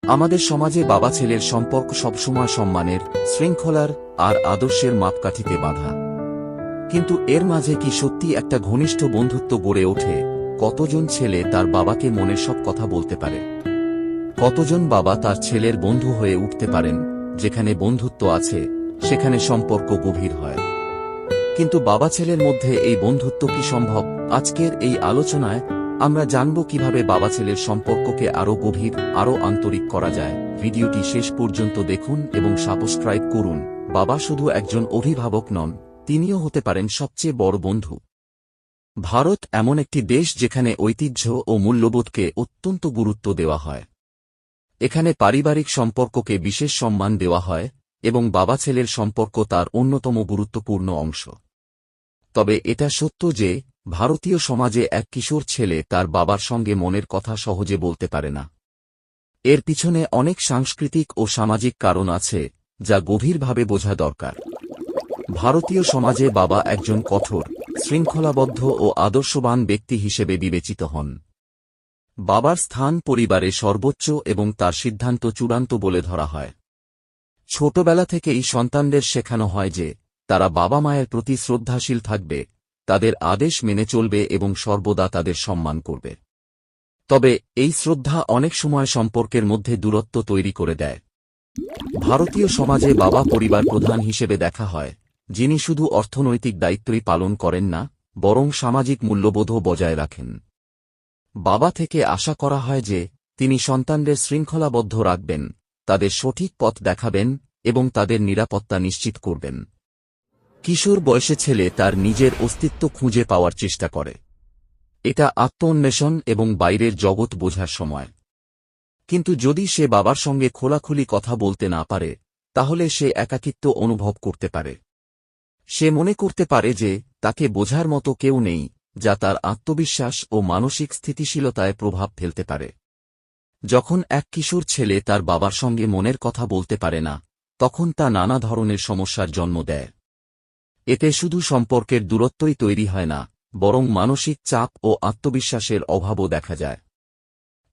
আমাদের সমাজে বাবা ছেলের সম্পর্ক সবসময় সম্মানের, শৃঙ্খলার আর আদর্শের মাপকাঠিতে বাঁধা। কিন্তু এর মাঝে কি সত্যি একটা ঘনিষ্ঠ বন্ধুত্ব গড়ে ওঠে? কতজন ছেলে তার বাবাকে মনের সব কথা বলতে পারে? কতজন বাবা তার ছেলের বন্ধু হয়ে উঠতে পারেন? যেখানে বন্ধুত্ব আছে সেখানে সম্পর্ক গভীর হয়। কিন্তু বাবা ছেলের মধ্যে এই বন্ধুত্ব কি সম্ভব? আজকের এই আলোচনায় আমরা জানব কিভাবে বাবা ছেলের সম্পর্ককে আরও গভীর, আরও আন্তরিক করা যায়। ভিডিওটি শেষ পর্যন্ত দেখুন এবং সাবস্ক্রাইব করুন। বাবা শুধু একজন অভিভাবক নন, তিনিও হতে পারেন সবচেয়ে বড় বন্ধু। ভারত এমন একটি দেশ যেখানে ঐতিহ্য ও মূল্যবোধকে অত্যন্ত গুরুত্ব দেওয়া হয়। এখানে পারিবারিক সম্পর্ককে বিশেষ সম্মান দেওয়া হয় এবং বাবা ছেলের সম্পর্ক তার অন্যতম গুরুত্বপূর্ণ অংশ। তবে এটা সত্য যে ভারতীয় সমাজে এক কিশোর ছেলে তার বাবার সঙ্গে মনের কথা সহজে বলতে পারে না। এর পিছনে অনেক সাংস্কৃতিক ও সামাজিক কারণ আছে যা গভীরভাবে বোঝা দরকার। ভারতীয় সমাজে বাবা একজন কঠোর, শৃঙ্খলাবদ্ধ ও আদর্শবান ব্যক্তি হিসেবে বিবেচিত হন। বাবার স্থান পরিবারে সর্বোচ্চ এবং তার সিদ্ধান্ত চূড়ান্ত বলে ধরা হয়। ছোটবেলা থেকেই সন্তানদের শেখানো হয় যে তারা বাবা মায়ের প্রতি শ্রদ্ধাশীল থাকবে, তাদের আদেশ মেনে চলবে এবং সর্বদা তাদের সম্মান করবে। তবে এই শ্রদ্ধা অনেক সময় সম্পর্কের মধ্যে দূরত্ব তৈরি করে দেয়। ভারতীয় সমাজে বাবা পরিবার প্রধান হিসেবে দেখা হয়, যিনি শুধু অর্থনৈতিক দায়িত্বই পালন করেন না, বরং সামাজিক মূল্যবোধও বজায় রাখেন। বাবা থেকে আশা করা হয় যে তিনি সন্তানদের শৃঙ্খলাবদ্ধ রাখবেন, তাদের সঠিক পথ দেখাবেন এবং তাদের নিরাপত্তা নিশ্চিত করবেন। কিশোর বয়সে ছেলে তার নিজের অস্তিত্ব খুঁজে পাওয়ার চেষ্টা করে। এটা আত্মোন্বেষণ এবং বাইরের জগৎ বোঝার সময়। কিন্তু যদি সে বাবার সঙ্গে খোলাখুলি কথা বলতে না পারে, তাহলে সে একাকিত্ব অনুভব করতে পারে। সে মনে করতে পারে যে তাকে বোঝার মতো কেউ নেই, যা তার আত্মবিশ্বাস ও মানসিক স্থিতিশীলতায় প্রভাব ফেলতে পারে। যখন এক কিশোর ছেলে তার বাবার সঙ্গে মনের কথা বলতে পারে না, তখন তা নানা ধরনের সমস্যার জন্ম দেয়। এতে শুধু সম্পর্কের দূরত্বই তৈরি হয় না, বরং মানসিক চাপ ও আত্মবিশ্বাসের অভাবও দেখা যায়।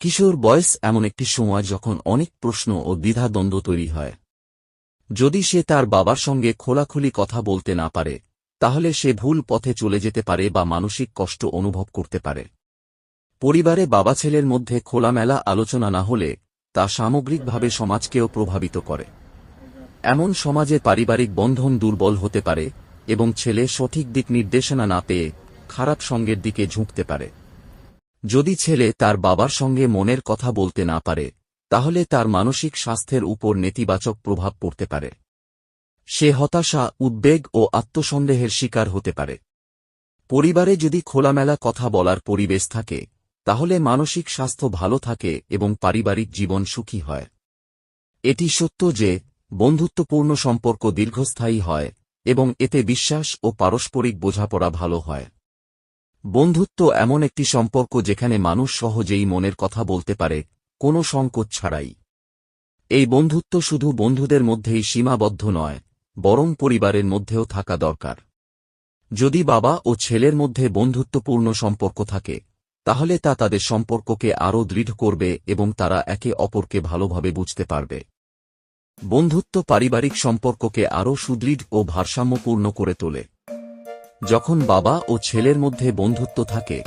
কিশোর বয়স এমন একটি সময় যখন অনেক প্রশ্ন ও দ্বিধাদ্বন্দ্ব তৈরি হয়। যদি সে তার বাবার সঙ্গে খোলাখুলি কথা বলতে না পারে, তাহলে সে ভুল পথে চলে যেতে পারে বা মানসিক কষ্ট অনুভব করতে পারে। পরিবারে বাবা ছেলের মধ্যে খোলামেলা আলোচনা না হলে তা সামগ্রিকভাবে সমাজকেও প্রভাবিত করে। এমন সমাজে পারিবারিক বন্ধন দুর্বল হতে পারে এবং ছেলে সঠিক দিক নির্দেশনা না পেয়ে খারাপ সঙ্গের দিকে ঝুঁকতে পারে। যদি ছেলে তার বাবার সঙ্গে মনের কথা বলতে না পারে, তাহলে তার মানসিক স্বাস্থ্যের উপর নেতিবাচক প্রভাব পড়তে পারে। সে হতাশা, উদ্বেগ ও আত্মসন্দেহের শিকার হতে পারে। পরিবারে যদি খোলামেলা কথা বলার পরিবেশ থাকে, তাহলে মানসিক স্বাস্থ্য ভালো থাকে এবং পারিবারিক জীবন সুখী হয়। এটি সত্য যে বন্ধুত্বপূর্ণ সম্পর্ক দীর্ঘস্থায়ী হয় এবং এতে বিশ্বাস ও পারস্পরিক বোঝাপড়া ভালো হয়। বন্ধুত্ব এমন একটি সম্পর্ক যেখানে মানুষ সহজেই মনের কথা বলতে পারে, কোনো সংকোচ ছাড়াই। এই বন্ধুত্ব শুধু বন্ধুদের মধ্যেই সীমাবদ্ধ নয়, বরং পরিবারের মধ্যেও থাকা দরকার। যদি বাবা ও ছেলের মধ্যে বন্ধুত্বপূর্ণ সম্পর্ক থাকে, তাহলে তা তাদের সম্পর্ককে আরও দৃঢ় করবে এবং তারা একে অপরকে ভালোভাবে বুঝতে পারবে। বন্ধুত্ব পারিবারিক সম্পর্ককে আরও সুদৃঢ় ও ভারসাম্যপূর্ণ করে তোলে। যখন বাবা ও ছেলের মধ্যে বন্ধুত্ব থাকে,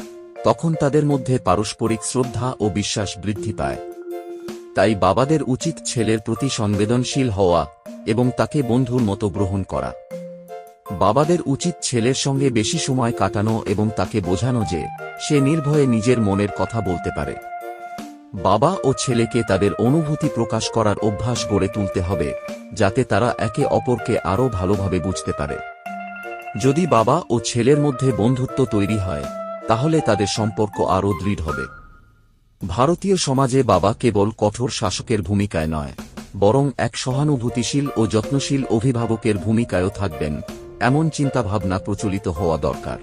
তখন তাদের মধ্যে পারস্পরিক শ্রদ্ধা ও বিশ্বাস বৃদ্ধি পায়। তাই বাবাদের উচিত ছেলের প্রতি সংবেদনশীল হওয়া এবং তাকে বন্ধুর মতো গ্রহণ করা। বাবাদের উচিত ছেলের সঙ্গে বেশি সময় কাটানো এবং তাকে বোঝানো যে সে নির্ভয়ে নিজের মনের কথা বলতে পারে। বাবা ও ছেলেকে তাদের অনুভূতি প্রকাশ করার অভ্যাস গড়ে তুলতে হবে, যাতে তারা একে অপরকে আরও ভালোভাবে বুঝতে পারে। যদি বাবা ও ছেলের মধ্যে বন্ধুত্ব তৈরি হয়, তাহলে তাদের সম্পর্ক আরও দৃঢ় হবে। ভারতীয় সমাজে বাবা কেবল কঠোর শাসকের ভূমিকায় নয়, বরং এক সহানুভূতিশীল ও যত্নশীল অভিভাবকের ভূমিকায়ও থাকবেন, এমন চিন্তাভাবনা প্রচলিত হওয়া দরকার।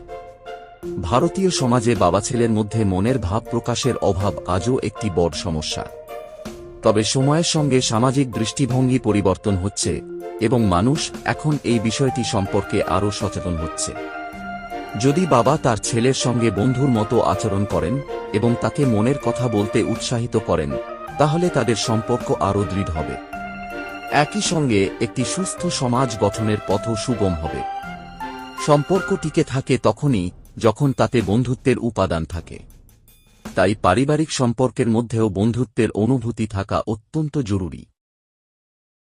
ভারতীয় সমাজে বাবা ছেলের মধ্যে মনের ভাব প্রকাশের অভাব আজও একটি বড় সমস্যা। তবে সময়ের সঙ্গে সামাজিক দৃষ্টিভঙ্গি পরিবর্তন হচ্ছে এবং মানুষ এখন এই বিষয়টি সম্পর্কে আরও সচেতন হচ্ছে। যদি বাবা তার ছেলের সঙ্গে বন্ধুর মতো আচরণ করেন এবং তাকে মনের কথা বলতে উৎসাহিত করেন, তাহলে তাদের সম্পর্ক আরও দৃঢ় হবে। একই সঙ্গে একটি সুস্থ সমাজ গঠনের পথও সুগম হবে। সম্পর্ক টিকে থাকে তখনই যখন তাতে বন্ধুত্বের উপাদান থাকে। তাই পারিবারিক সম্পর্কের মধ্যেও বন্ধুত্বের অনুভূতি থাকা অত্যন্ত জরুরি।